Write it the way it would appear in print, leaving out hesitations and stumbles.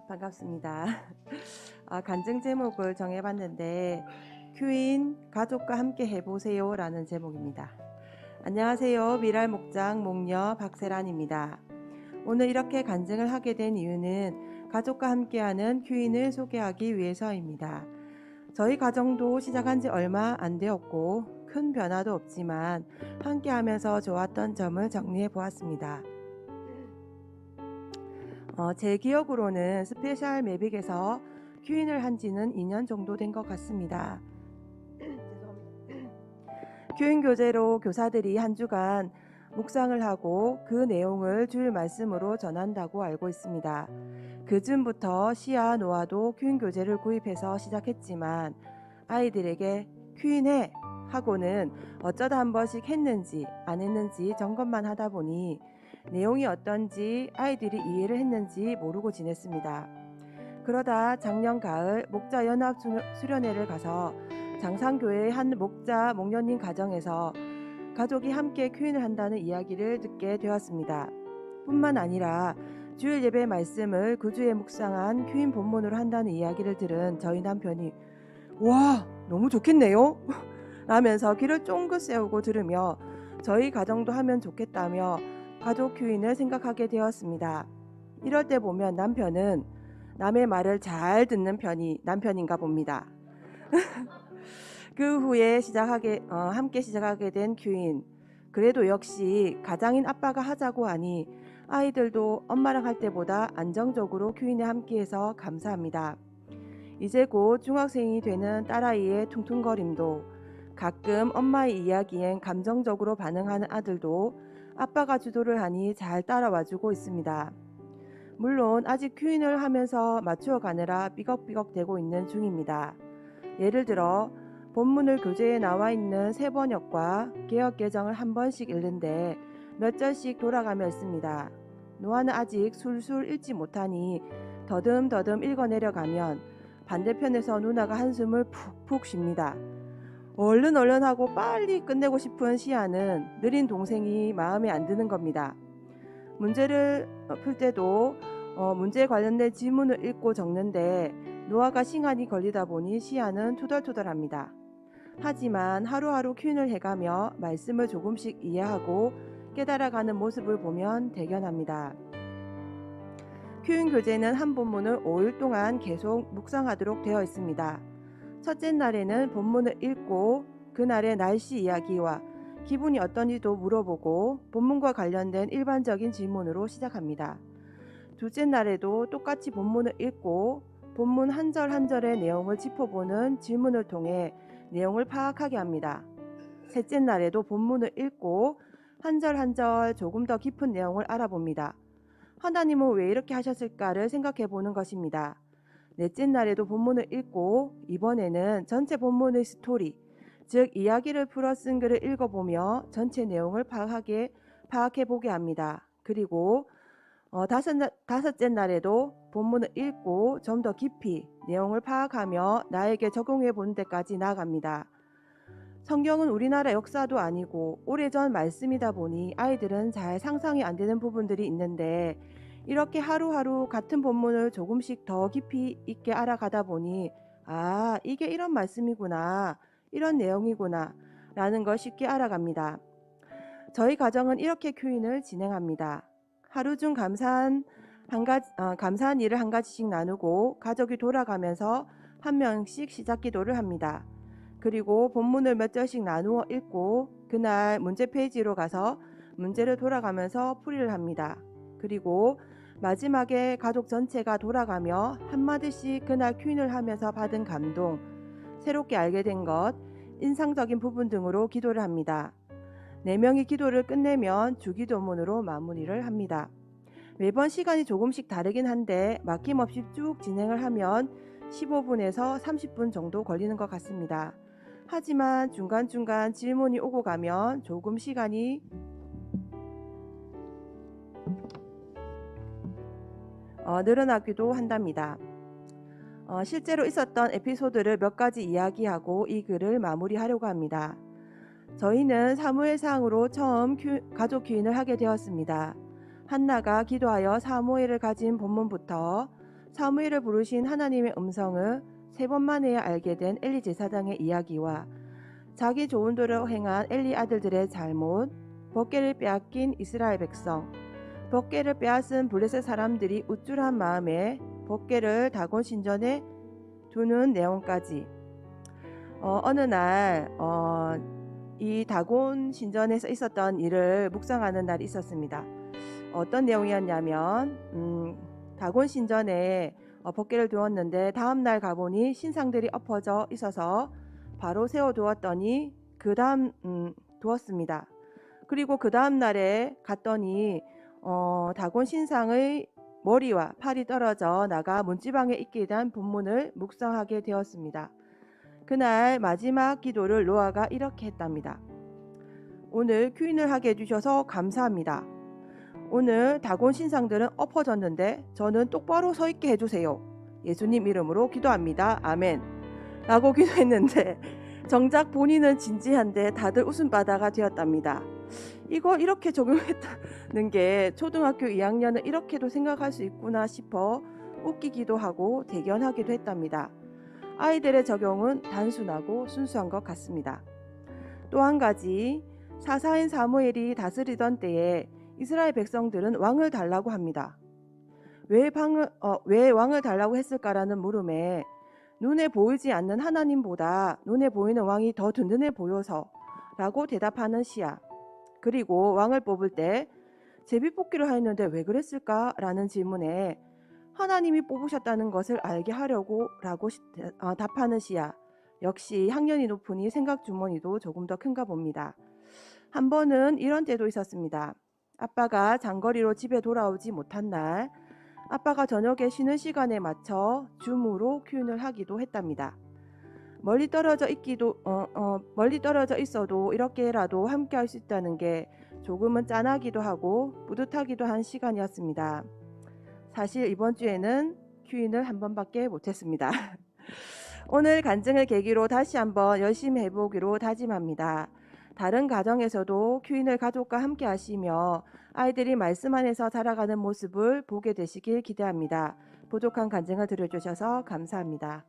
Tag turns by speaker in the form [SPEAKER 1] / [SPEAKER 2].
[SPEAKER 1] 반갑습니다. 간증 제목을 정해봤는데 큐인 가족과 함께 해보세요 라는 제목입니다. 안녕하세요. 미랄 목장 목녀 박세란입니다. 오늘 이렇게 간증을 하게 된 이유는 가족과 함께하는 큐인을 소개하기 위해서입니다. 저희 가정도 시작한 지 얼마 안 되었고 큰 변화도 없지만 함께하면서 좋았던 점을 정리해 보았습니다. 제 기억으로는 스페셜 매빅에서 큐인을 한 지는 2년 정도 된 것 같습니다. 큐인 교재로 교사들이 한 주간 묵상을 하고 그 내용을 주일 말씀으로 전한다고 알고 있습니다. 그 즈음부터 시아 노아도 큐인 교재를 구입해서 시작했지만 아이들에게 큐인해 하고는 어쩌다 한 번씩 했는지 안 했는지 점검만 하다 보니 내용이 어떤지 아이들이 이해를 했는지 모르고 지냈습니다. 그러다 작년 가을 목자 연합 수련회를 가서 장상교회의 한 목자 목녀님 가정에서 가족이 함께 큐인을 한다는 이야기를 듣게 되었습니다. 뿐만 아니라 주일 예배 말씀을 그 주에 묵상한 큐인 본문으로 한다는 이야기를 들은 저희 남편이 와 너무 좋겠네요 라면서 귀를 쫑긋 세우고 들으며 저희 가정도 하면 좋겠다며 가족 큐인을 생각하게 되었습니다. 이럴 때 보면 남편은 남의 말을 잘 듣는 편이 남편인가 봅니다. 그 후에 함께 시작하게 된 큐인. 그래도 역시 가장인 아빠가 하자고 하니 아이들도 엄마랑 할 때보다 안정적으로 큐인에 함께해서 감사합니다. 이제 곧 중학생이 되는 딸아이의 퉁퉁거림도 가끔 엄마의 이야기엔 감정적으로 반응하는 아들도 아빠가 주도를 하니 잘 따라와주고 있습니다. 물론 아직 큐인을 하면서 맞추어 가느라 삐걱삐걱 대고 있는 중입니다. 예를 들어 본문을 교재에 나와 있는 3번역과 개역개정을 한 번씩 읽는데 몇 절씩 돌아가며 읽습니다. 노아는 아직 술술 읽지 못하니 더듬더듬 읽어내려가면 반대편에서 누나가 한숨을 푹푹 쉽니다. 얼른 하고 빨리 끝내고 싶은 시아는 느린 동생이 마음에 안 드는 겁니다. 문제를 풀 때도 문제에 관련된 지문을 읽고 적는데 노아가 시간이 걸리다 보니 시아는 투덜투덜합니다. 하지만 하루하루 큐인을 해가며 말씀을 조금씩 이해하고 깨달아가는 모습을 보면 대견합니다. 큐인 교재는 한 본문을 5일 동안 계속 묵상하도록 되어 있습니다. 첫째 날에는 본문을 읽고 그날의 날씨 이야기와 기분이 어떤지도 물어보고 본문과 관련된 일반적인 질문으로 시작합니다. 둘째 날에도 똑같이 본문을 읽고 본문 한 절 한 절의 내용을 짚어보는 질문을 통해 내용을 파악하게 합니다. 셋째 날에도 본문을 읽고 한 절 한 절 조금 더 깊은 내용을 알아봅니다. 하나님은 왜 이렇게 하셨을까를 생각해 보는 것입니다. 넷째 날에도 본문을 읽고 이번에는 전체 본문의 스토리, 즉 이야기를 풀어 쓴 글을 읽어보며 전체 내용을 파악해 보게 합니다. 그리고 다섯째 날에도 본문을 읽고 좀 더 깊이 내용을 파악하며 나에게 적용해 보는 데까지 나아갑니다. 성경은 우리나라 역사도 아니고 오래전 말씀이다 보니 아이들은 잘 상상이 안 되는 부분들이 있는데 이렇게 하루하루 같은 본문을 조금씩 더 깊이 있게 알아가다 보니 이게 이런 말씀이구나, 이런 내용이구나 라는 걸 쉽게 알아갑니다. 저희 가정은 이렇게 큐인을 진행합니다. 하루 중 감사한 일을 한 가지씩 나누고 가족이 돌아가면서 한 명씩 시작 기도를 합니다. 그리고 본문을 몇 절씩 나누어 읽고 그날 문제 페이지로 가서 문제를 돌아가면서 풀이를 합니다. 그리고 마지막에 가족 전체가 돌아가며 한마디씩 그날 큐인을 하면서 받은 감동, 새롭게 알게 된 것, 인상적인 부분 등으로 기도를 합니다. 4명이 기도를 끝내면 주기도문으로 마무리를 합니다. 매번 시간이 조금씩 다르긴 한데 막힘없이 쭉 진행을 하면 15분에서 30분 정도 걸리는 것 같습니다. 하지만 중간중간 질문이 오고 가면 조금 시간이 늘어나기도 한답니다. 실제로 있었던 에피소드를 몇 가지 이야기하고 이 글을 마무리하려고 합니다. 저희는 사무엘상으로 처음 가족 큐인을 하게 되었습니다. 한나가 기도하여 사무엘을 가진 본문부터 사무엘을 부르신 하나님의 음성을 3번 만에야 알게 된 엘리 제사장의 이야기와 자기 좋은 대로 행한 엘리 아들들의 잘못, 법궤를 빼앗긴 이스라엘 백성, 법궤를 빼앗은 블레셋 사람들이 우쭐한 마음에 법궤를 다곤 신전에 두는 내용까지 어느 날 이 다곤 신전에서 있었던 일을 묵상하는 날이 있었습니다. 어떤 내용이었냐면 다곤 신전에 법궤를 두었는데 다음 날 가보니 신상들이 엎어져 있어서 바로 세워두었더니 그 다음 두었습니다. 그리고 그 다음 날에 갔더니 다곤 신상의 머리와 팔이 떨어져 나가 문지방에 있게 된 본문을 묵상하게 되었습니다. 그날 마지막 기도를 노아가 이렇게 했답니다. 오늘 큐인을 하게 해주셔서 감사합니다. 오늘 다곤 신상들은 엎어졌는데 저는 똑바로 서 있게 해주세요. 예수님 이름으로 기도합니다. 아멘. 라고 기도했는데 정작 본인은 진지한데 다들 웃음바다가 되었답니다. 이거 이렇게 적용했다는 게 초등학교 2학년은 이렇게도 생각할 수 있구나 싶어 웃기기도 하고 대견하기도 했답니다. 아이들의 적용은 단순하고 순수한 것 같습니다. 또 한 가지, 사사인 사무엘이 다스리던 때에 이스라엘 백성들은 왕을 달라고 합니다. 왜 왕을 달라고 했을까라는 물음에 눈에 보이지 않는 하나님보다 눈에 보이는 왕이 더 든든해 보여서 라고 대답하는 시야. 그리고 왕을 뽑을 때 제비뽑기를 하였는데 왜 그랬을까? 라는 질문에 하나님이 뽑으셨다는 것을 알게 하려고 라고 답하는 시야. 역시 학년이 높으니 생각 주머니도 조금 더 큰가 봅니다. 한 번은 이런 때도 있었습니다. 아빠가 장거리로 집에 돌아오지 못한 날 아빠가 저녁에 쉬는 시간에 맞춰 줌으로 큐인을 하기도 했답니다. 멀리 떨어져 있어도 이렇게라도 함께 할 수 있다는 게 조금은 짠하기도 하고 뿌듯하기도 한 시간이었습니다. 사실 이번 주에는 큐인을 한 번밖에 못했습니다. 오늘 간증을 계기로 다시 한번 열심히 해보기로 다짐합니다. 다른 가정에서도 큐인을 가족과 함께 하시며 아이들이 말씀 안에서 자라가는 모습을 보게 되시길 기대합니다. 부족한 간증을 들어주셔서 감사합니다.